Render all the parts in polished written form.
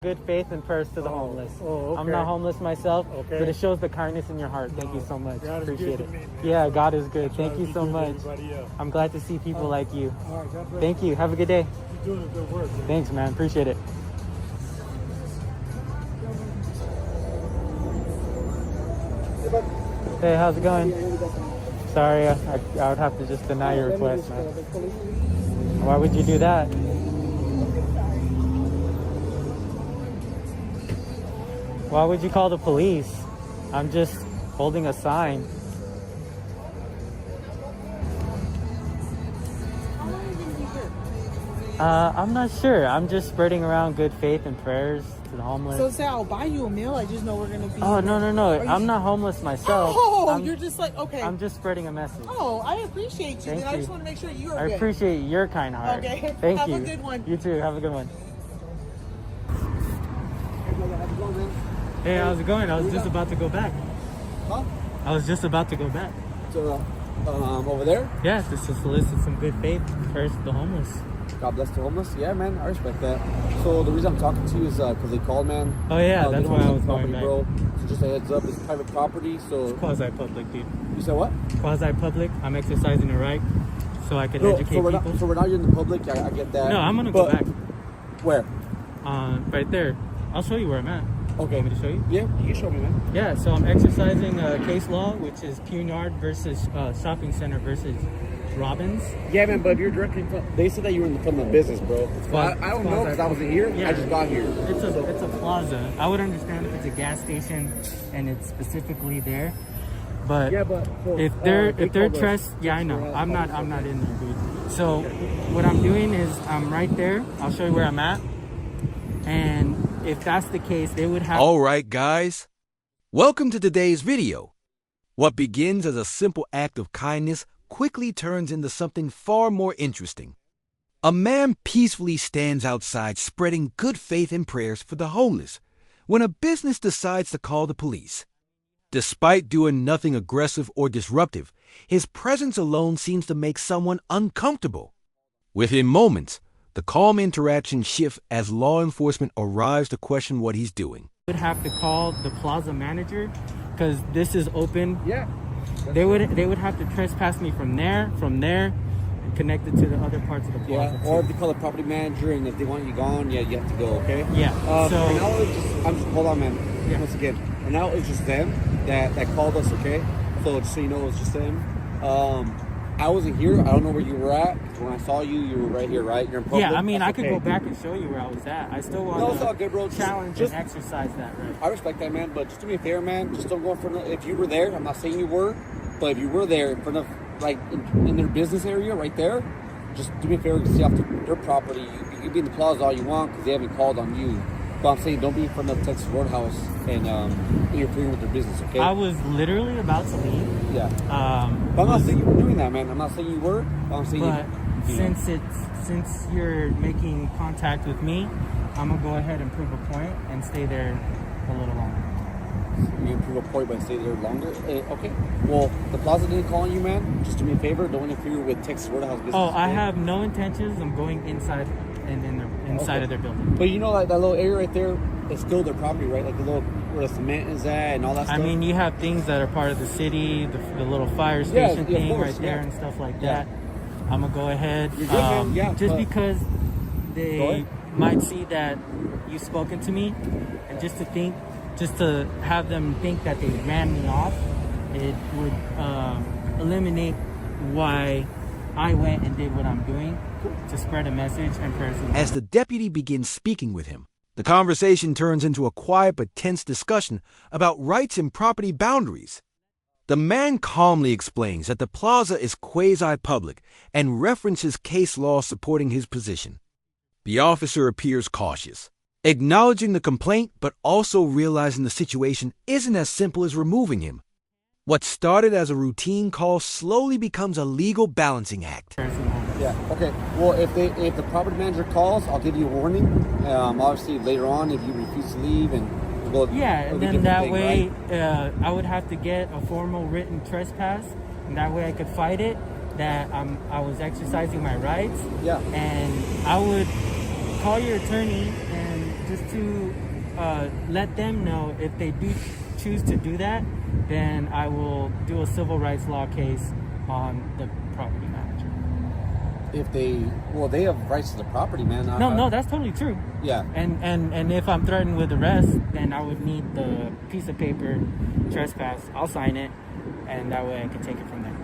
Good faith and prayers to the homeless. Okay. I'm not homeless myself, Okay. but it shows the kindness in your heart. Thank you so much. God is Appreciate good it. to me, man. Yeah, God is good. Thank you so Be good to much. everybody else. I'm glad to see people like you. All right, God bless Thank you. Have a good day. You're doing a good work, man. Thanks, man. Appreciate it. Hey, how's it going? Sorry, I would have to just deny your request, man. Why would you do that? Why would you call the police? I'm just holding a sign. I'm not sure. I'm just spreading around good faith and prayers to the homeless. So say I'll buy you a meal. I just know we're gonna be. Oh, no. I'm not homeless myself. Oh, you're just like, okay. I'm just spreading a message. Oh, I appreciate you. Thank Then I you. just want to make sure you are I good. appreciate your kind heart. Okay. Thank you. Have a good one. You too. Have a good one. Hey, how's it going? I was just about to go back. Huh? I was just about to go back. So, over there? Yeah, just to solicit some good faith prayers to the homeless. God bless the homeless. Yeah, man, I respect that. So the reason I'm talking to you is because they called, man. Oh yeah, They that's don't why I have was property, going back. bro. So just a heads up, it's private property. So It's quasi-public, dude. you said what? Quasi-public. I'm exercising a right so I can No, educate so we're people. not. So we're not in the public. I get that. No, I'm gonna go But back. Where? Right there. I'll show you where I'm at. Okay. Want me to show you? Yeah, you can show me, man. Yeah, so I'm exercising case law, which is Cunard versus shopping center versus Robbins. Yeah, man. But if you're directly from, they said that you were in the from the business, bro. Well, I don't know because I wasn't here. Yeah. I just got here. It's a plaza. I would understand if it's a gas station and it's specifically there, but Yeah, but so, if they're trust, yeah, I know. I'm not in there, dude. So what I'm doing is I'm right there. I'll show you where I'm at, and if that's the case, they would have. All right, guys. Welcome to today's video. What begins as a simple act of kindness quickly turns into something far more interesting. A man peacefully stands outside spreading good faith and prayers for the homeless when a business decides to call the police. Despite doing nothing aggressive or disruptive, his presence alone seems to make someone uncomfortable. Within moments, the calm interaction shifts as law enforcement arrives to question what he's doing. Would have to call the plaza manager because this is open. Yeah. They would have to trespass me from there, and connect it to the other parts of the plaza. Yeah. Or if they call the property manager and if they want you gone, yeah, you have to go. Okay. Yeah. And now it's just, hold on, man. Yeah. Once again, and now it's just them that called us. Okay. So just so you know, it's just them. I wasn't here. I don't know where you were at. When I saw you, you were right here, right? You're in public. Yeah, I mean, That's I could okay. go back and show you where I was at. I still want No, it's all good, bro. to challenge Just- and exercise that right. I respect that, man. But just do me a favor, man. Just don't go in front of. If you were there, I'm not saying you were, but if you were there in front of, like, in their business area right there, just do me a favor and stay off their property. You can be in the plaza all you want because they haven't called on you. But I'm saying don't be in front of Texas Roadhouse and interfering with their business, okay? I was literally about to leave. Yeah. But I'm not saying you were doing that, man. I'm not saying you were. But I'm saying But you know. since you're making contact with me, I'm gonna go ahead and prove a point and stay there a little longer. You can prove a point by staying there longer. Okay. Well, the plaza didn't call on you, man. Just do me a favor. Don't interfere with Texas Roadhouse business. Oh, I okay? have no intentions. I'm going inside inside of their building. But you know, like that little area right there, it's still their property, right? Like the little where the cement is at and all that I stuff. mean, you have things that are part of the city, the little fire station of thing course, right there yeah. and stuff like Yeah. that. I'm gonna go ahead. You're good, man. Yeah, just but- because Go they ahead. might see that you've spoken to me, and just to have them think that they ran me off, it would eliminate why I went and did what I'm doing to spread a message and prayers. As the deputy begins speaking with him, the conversation turns into a quiet but tense discussion about rights and property boundaries. The man calmly explains that the plaza is quasi-public and references case law supporting his position. The officer appears cautious, acknowledging the complaint but also realizing the situation isn't as simple as removing him. What started as a routine call slowly becomes a legal balancing act. Yeah. Okay. Well, if the property manager calls, I'll give you a warning. Obviously, later on, if you refuse to leave and go. Yeah, it'll and be a then different that thing, way right? I would have to get a formal written trespass, and that way I could fight it, that I was exercising my rights. Yeah. And I would call your attorney and just to let them know if they do choose to do that, then I will do a civil rights law case on the property manager. If they have rights to the property, man. No, that's totally true. Yeah. And if I'm threatened with arrest, then I would need the piece of paper trespass. I'll sign it, and that way I can take it from there.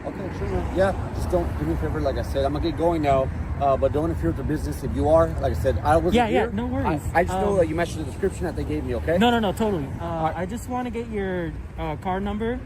Okay, sure, man. Yeah, just don't do me a favor. Like I said, I'm gonna get going now. But don't interfere with the business. If you are, like I said, I wasn't here. Yeah, no worries. I just know that you mentioned the description that they gave me. Okay. No, totally. I just want to get your card number,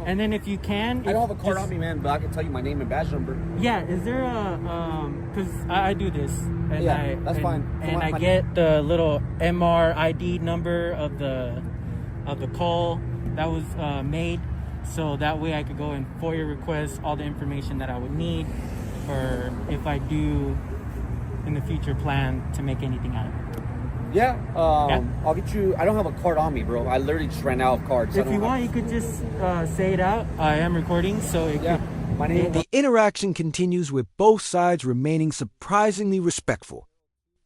and then if you can, I don't have a card on me, man, but I can tell you my name and badge number. Yeah, is there a because I do this, and Yeah, that's fine. And I get the little MRID number of the call that was made, so that way I could go and FOIA request all the information that I would need, or if I do in the future plan to make anything out of it. Yeah, I'll get you. I don't have a card on me, bro. I literally just ran out of cards. If you want, you could just say it out. I am recording, so it could. My name. The interaction continues with both sides remaining surprisingly respectful.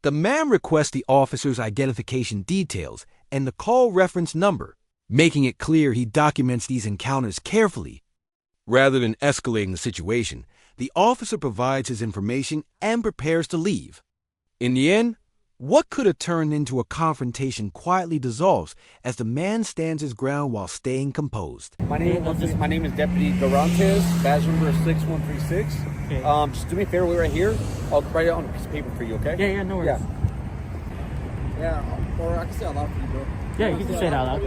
The man requests the officer's identification details and the call reference number, making it clear he documents these encounters carefully. Rather than escalating the situation, the officer provides his information and prepares to leave. In the end, what could have turned into a confrontation quietly dissolves as the man stands his ground while staying composed. My name is Deputy Dorantes, badge number 6136. Okay. Just do me a favor, we're right here. I'll write it on a piece of paper for you, okay? Yeah, no worries. Yeah, or I can say it out loud for you, bro. Yeah, you can just say it out loud.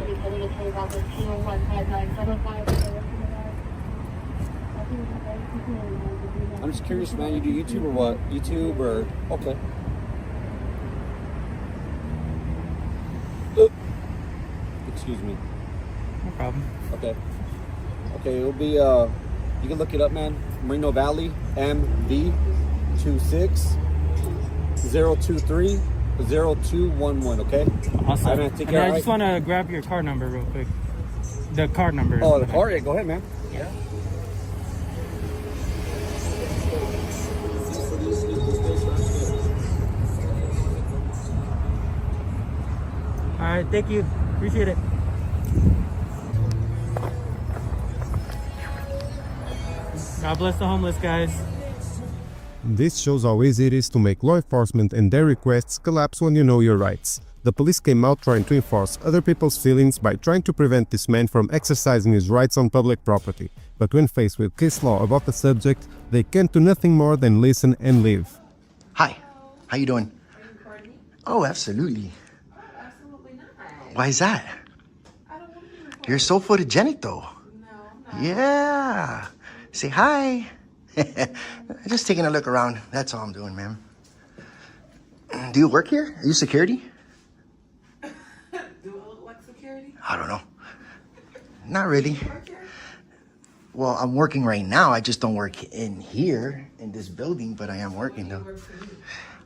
I'm just curious, man. You do YouTube or what? YouTube or okay? Excuse me. No problem. Okay. It'll be you can look it up, man. Moreno Valley MV 260230211. Okay. Awesome. Right, man, take care, I right? just want to grab your card number real quick. The card number. Oh, the card? Yeah, go ahead, man. Yeah. All right, thank you. Appreciate it. God bless the homeless, guys. This shows how easy it is to make law enforcement and their requests collapse when you know your rights. The police came out trying to enforce other people's feelings by trying to prevent this man from exercising his rights on public property. But when faced with case law about the subject, they can do nothing more than listen and leave. Hi, how you doing? Are you recording? Oh, absolutely. Absolutely not. Why is that? I don't want to be recorded. You're so photogenic though. No, I'm not. Yeah. Say hi. Just taking a look around. That's all I'm doing, ma'am. Do you work here? Are you security? Do it look like security? I don't know. Not really. You work here? Well, I'm working right now. I just don't work in here, in this building, but I am working though. Work for you.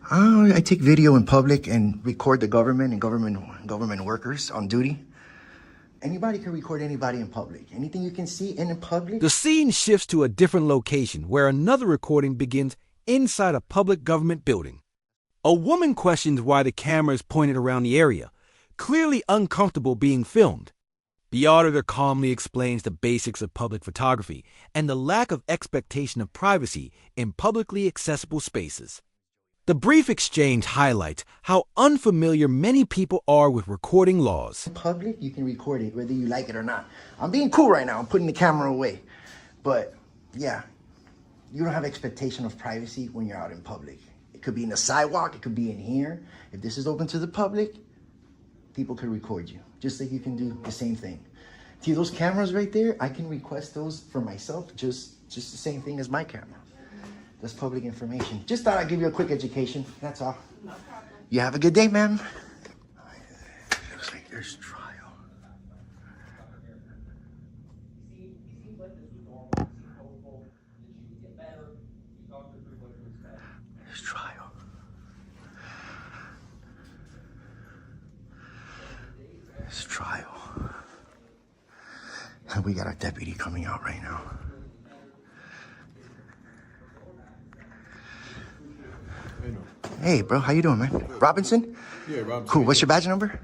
Oh, I take video in public and record the government and government workers on duty. Anybody can record anybody in public. Anything you can see in public. The scene shifts to a different location where another recording begins inside a public government building. A woman questions why the camera is pointed around the area, clearly uncomfortable being filmed. The auditor calmly explains the basics of public photography and the lack of expectation of privacy in publicly accessible spaces. The brief exchange highlights how unfamiliar many people are with recording laws. In public, you can record it whether you like it or not. I'm being cool right now. I'm putting the camera away. But yeah, you don't have expectation of privacy when you're out in public. It could be in the sidewalk. It could be in here. If this is open to the public, people could record you. Just like you can do the same thing. See those cameras right there? I can request those for myself. Just the same thing as my camera. That's public information. Just thought I'd give you a quick education. That's all. No problem. You have a good day, ma'am. Looks like there's trial. There's trial. There's trial. And we got our deputy coming out right now. Hey, bro, how you doing, man? Robinson? Yeah, Rob. Cool. What's your badge number?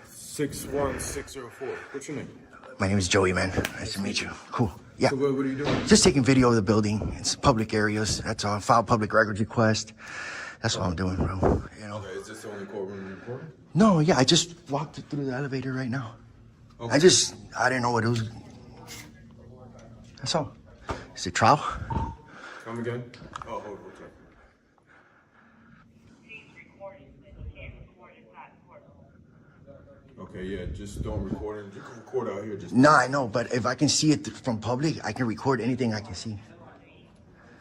61604. What's your name? My name is Joey, man. Nice to meet you. Cool. Yeah. So what are you doing? Just taking video of the building. It's public areas. That's all. File public records request. That's all I'm doing, bro. You know. Okay, is this the only courtroom you're recording? No, yeah. I just walked through the elevator right now. Okay. I didn't know what it was. That's all. Is it trial? Come again? Oh, hold on. Okay, yeah, just don't record it. You can record out here. Just No, I know, but if I can see it from public, I can record anything I can see.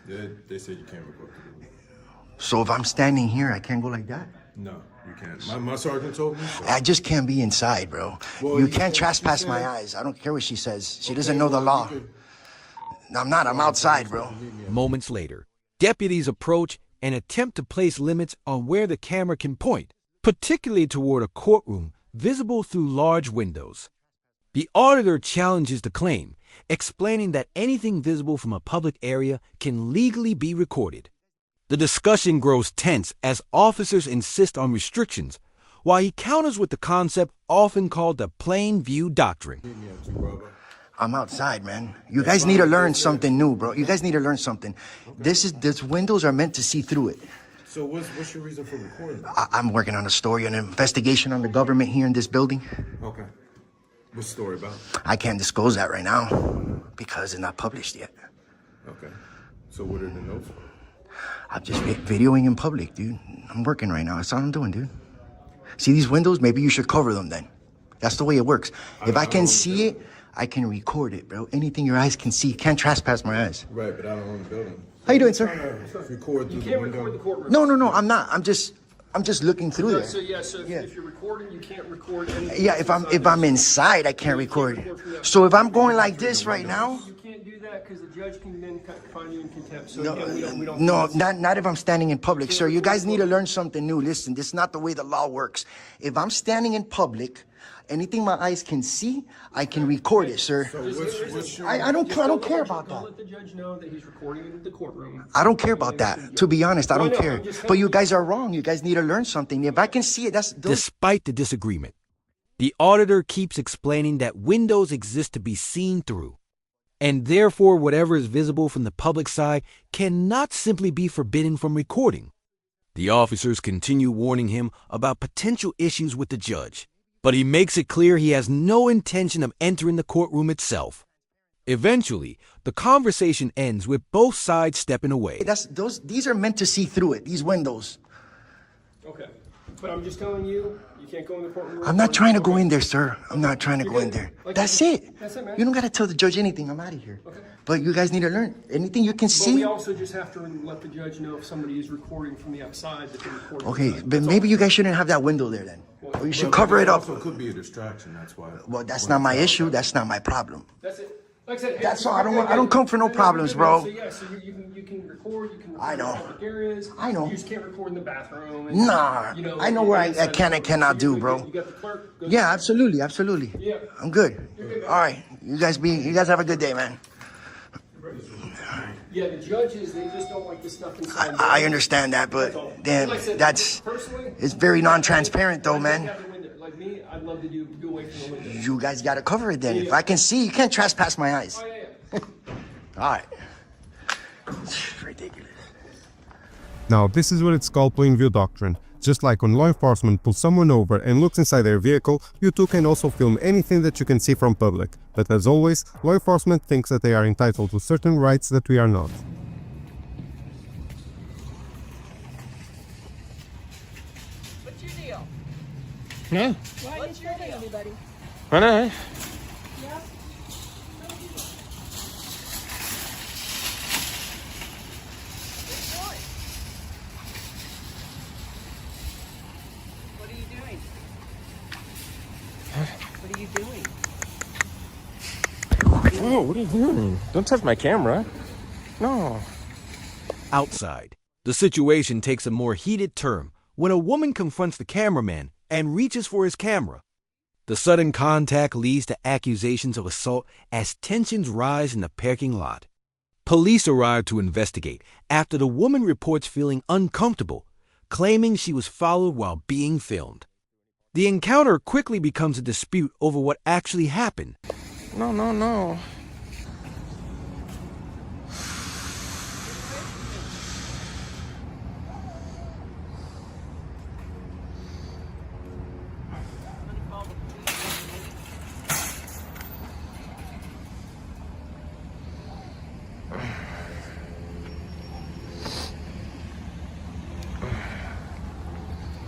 They said you can't record. So if I'm standing here, I can't go like that? No, you can't. My sergeant told me. So. I just can't be inside, bro. Well, you can't trespass my eyes. I don't care what she says. She doesn't know the law. I'm not. I'm outside, bro. Moments later, deputies approach and attempt to place limits on where the camera can point, particularly toward a courtroom visible through large windows. The auditor challenges the claim, explaining that anything visible from a public area can legally be recorded. The discussion grows tense as officers insist on restrictions, while he counters with the concept often called the plain view doctrine. I'm outside, man. You guys need to learn something new, bro. You guys need to learn something. These windows are meant to see through it. So what's your reason for recording? I'm working on a story, an investigation on the government here in this building. Okay. What's the story about? I can't disclose that right now because it's not published yet. Okay. So what are the notes? I'm just videoing in public, dude. I'm working right now. That's all I'm doing, dude. See these windows? Maybe you should cover them then. That's the way it works. If I can see it, I can record it, bro. Anything your eyes can see. Can't trespass my eyes. Right, but I don't own the building. How you doing, sir? Record through the window. No, I'm not. I'm just looking through there. So if you're recording, you can't record anything. Yeah, if I'm inside, I can't record. So if I'm going like this right now. You can't do that because the judge can then find you in contempt. So No, again, we don't. no, not if I'm standing in public, sir. You guys need to learn something new. Listen, this is not the way the law works. If I'm standing in public, anything my eyes can see, I can record it, sir. So what's your... I don't care about Don't that. let the judge know that he's recording in the courtroom. I don't care about that. To be honest, I don't care. But you guys are wrong. You guys need to learn something. If I can see it, Despite the disagreement, the auditor keeps explaining that windows exist to be seen through, and therefore whatever is visible from the public side cannot simply be forbidden from recording. The officers continue warning him about potential issues with the judge, but he makes it clear he has no intention of entering the courtroom itself. Eventually, the conversation ends with both sides stepping away. These are meant to see through it, these windows. Okay, but I'm just telling you, you can't go in the courtroom. I'm not trying to go in there, sir. I'm not trying to go in there. Like, That's it. That's it, man. You don't got to tell the judge anything. I'm out of here. Okay. But you guys need to learn. Anything you can But see. we also just have to let the judge know if somebody is recording from the outside that they're recording. Okay, but maybe you guys shouldn't have that window there then. Or you should cover it up. Also could be a distraction, that's why. Well, that's not my issue. That's not my problem. That's it. Like I said, That's all. I don't come for no problems, bro. So yeah, so you can record. You can record I know. in public areas. I know. You just can't record in the bathroom. And, Nah, I know where I can and cannot do, bro. You got the clerk. Go Yeah, absolutely. Yeah. I'm good. All right. You guys have a good day, man. Yeah, the judges, they just don't like the stuff inside. I understand that, but then it's very non-transparent though, man. Like me, I'd love to do away from the window. You guys gotta cover it then. If I can see, you can't trespass my eyes. Oh, yeah. All right. It's ridiculous. Now, this is what it's called plain view doctrine. Just like when law enforcement pulls someone over and looks inside their vehicle, you too can also film anything that you can see from public. But as always, law enforcement thinks that they are entitled to certain rights that we are not. What's your deal? Yeah. Why are you filming everybody? I know. Yeah. What are you doing? What are you doing? Whoa, what are you doing? Don't touch my camera. No. Outside, the situation takes a more heated turn when a woman confronts the cameraman and reaches for his camera. The sudden contact leads to accusations of assault as tensions rise in the parking lot. Police arrive to investigate after the woman reports feeling uncomfortable, claiming she was followed while being filmed. The encounter quickly becomes a dispute over what actually happened. No.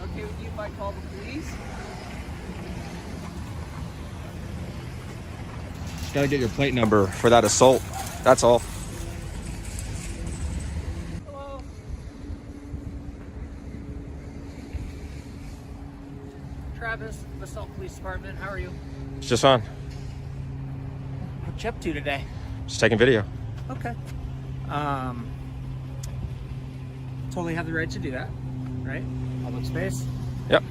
Okay with you if I call the police? Just gotta get your plate number for that assault. That's all. Hello? Travis, Basalt Police Department, how are you? It's just fine. What you up to today? Just taking video. Okay. Totally have the right to do that, right? Public space. Yep.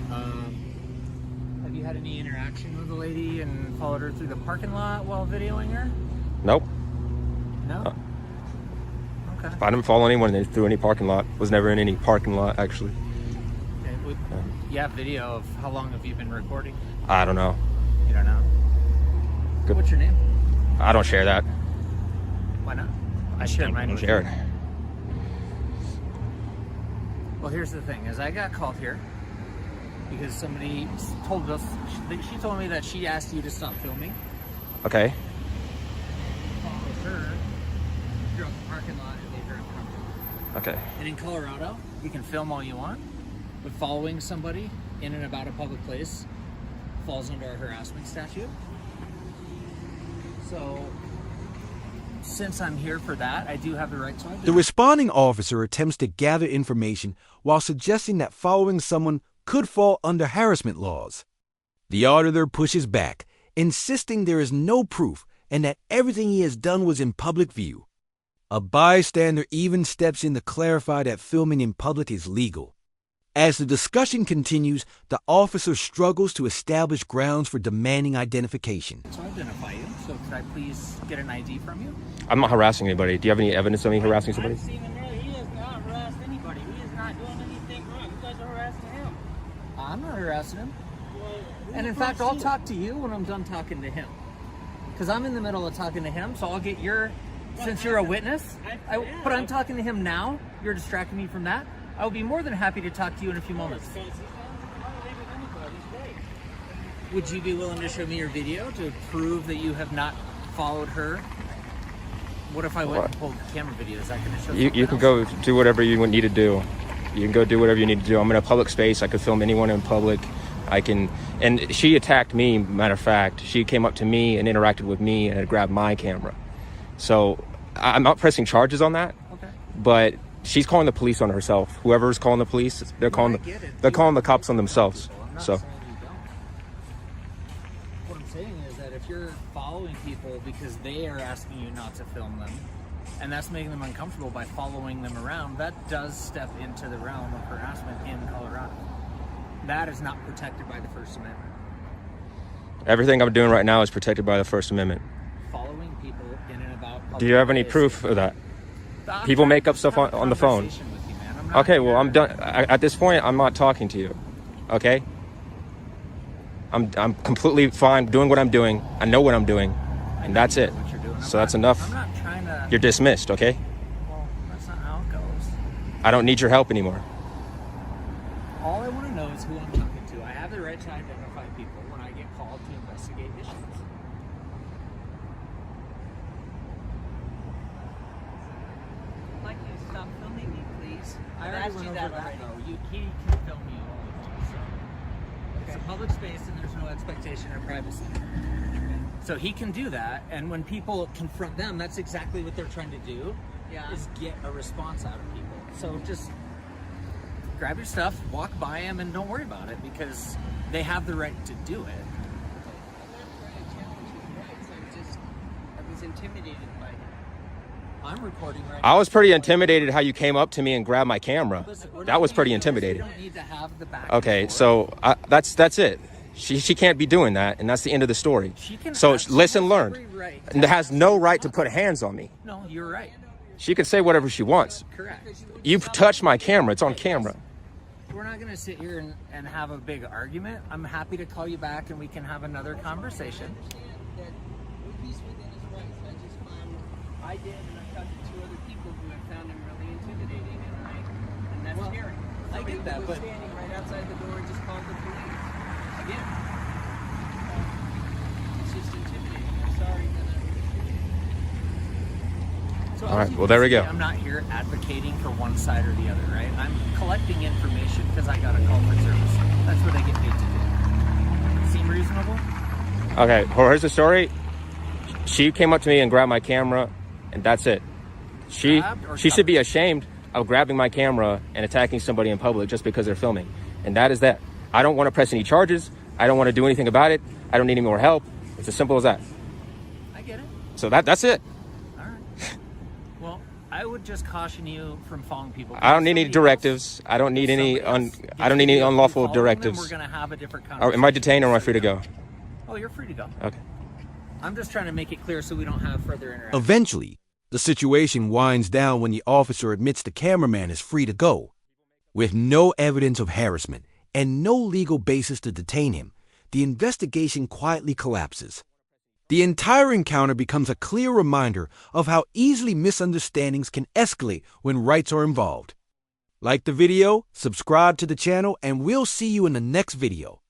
Have you had any interaction with the lady and followed her through the parking lot while videoing her? Nope. No? Okay. I didn't follow anyone through any parking lot. Was never in any parking lot, actually. Okay. You have video of how long have you been recording? I don't know. You don't know? Good. What's your name? I don't share that. Why not? I share mine. Don't share it. Well, here's the thing, is I got called here because somebody told us, she told me that she asked you to stop filming. Okay. Followed her throughout the parking lot and they drove around. Okay. And in Colorado, you can film all you want, but following somebody in and about a public place falls under a harassment statute. So, since I'm here for that, I do have the right to do The responding officer attempts to gather information while suggesting that following someone could fall under harassment laws. The auditor pushes back, insisting there is no proof and that everything he has done was in public view. A bystander even steps in to clarify that filming in public is legal. As the discussion continues, the officer struggles to establish grounds for demanding identification. to identify you. So could I please get an ID from you? I'm not harassing anybody. Do you have any evidence of me harassing somebody? I've seen him there. He has not harassed anybody. He is not doing anything wrong. You guys are harassing him. I'm not harassing him. Well, And in fact, I'll talk to you when I'm done talking to him. Because I'm in the middle of talking to him, so I'll get your, since you're a witness, but I'm talking to him now. You're distracting me from that. I will be more than happy to talk to you in a few moments. Would you be willing to show me your video to prove that you have not followed her? What if I went and pulled camera video? Is that going to show You can go do whatever you need to do. You can go do whatever you need to do. I'm in a public space. I could film anyone in public. I can, and she attacked me, matter of fact. She came up to me and interacted with me and grabbed my camera. So I'm not pressing charges on that. Okay. But she's calling the police on herself. Whoever's calling the police, they're calling the cops on themselves. So saying you don't. What I'm saying is that if you're following people because they are asking you not to film them, and that's making them uncomfortable by following them around, that does step into the realm of harassment in Colorado. That is not protected by the First Amendment. everything I'm doing right now is protected by the First Amendment. Following people in and about public Do you have any places. proof of that? I'm People trying make to up stuff have a on the phone. conversation with you, man. I'm not Okay, well, here- I'm done. At this point, I'm not talking to you. Okay? I'm completely fine doing what I'm doing. I know what I'm doing, and that's it. What you're doing. So that's enough. I'm not trying to. You're dismissed, okay? Well, that's not how it goes. I don't need your help anymore. All I want to know is who I'm talking to. I have the right to identify people when I get called to investigate issues. I'd like you to stop filming me, please. I I've already asked went you over that that, already. though. He can film you all. So it's a public space and there's no expectation of privacy. So he can do that, and when people confront them, that's exactly what they're trying to do. Yeah. Is get a response out of people. So just grab your stuff, walk by them, and don't worry about it because they have the right to do it. I was intimidated by him. I'm recording right I now. was pretty intimidated how you came up to me and grabbed my camera. Listen, we're That not was pretty gonna do this. intimidating. We don't need to have the back. Okay, and forth. so that's it. She can't be doing that, and that's the end of the story. She can So have lesson learned. every right And has no right to put hands on me. No, you're right. She can say whatever she wants. Correct. You've touched my camera. It's on camera. we're not going to sit here and have a big argument. I'm happy to call you back and we can have another conversation. That he's within his rights. I just found I did, and I talked to 2 other people who have found him really intimidating, and that's scary. I get that, Somebody but was standing right outside the door and just called the police. Again, it's just intimidating. I'm sorry that so All as right, you well, can there we see, go. I'm not here advocating for one side or the other, right? I'm collecting information because I got a call for service. That's what I get paid to do. Seem reasonable? Okay, well, here's the story. She came up to me and grabbed my camera, and that's it. She should be ashamed of grabbing my camera and attacking somebody in public just because they're filming. And that is that. I don't want to press any charges. I don't want to do anything about it. I don't need any more help. It's as simple as that. I get it. So that's it. All right. Well, I would just caution you from following people. I don't need any directives. I don't need any I don't need any unlawful directives. We're going to have a different Am conversation. I detained or am I free to go? Oh, you're free to go. Okay. I'm just trying to make it clear so we don't have further interaction. Eventually, the situation winds down when the officer admits the cameraman is free to go. With no evidence of harassment and no legal basis to detain him, the investigation quietly collapses. The entire encounter becomes a clear reminder of how easily misunderstandings can escalate when rights are involved. Like the video, subscribe to the channel, and we'll see you in the next video.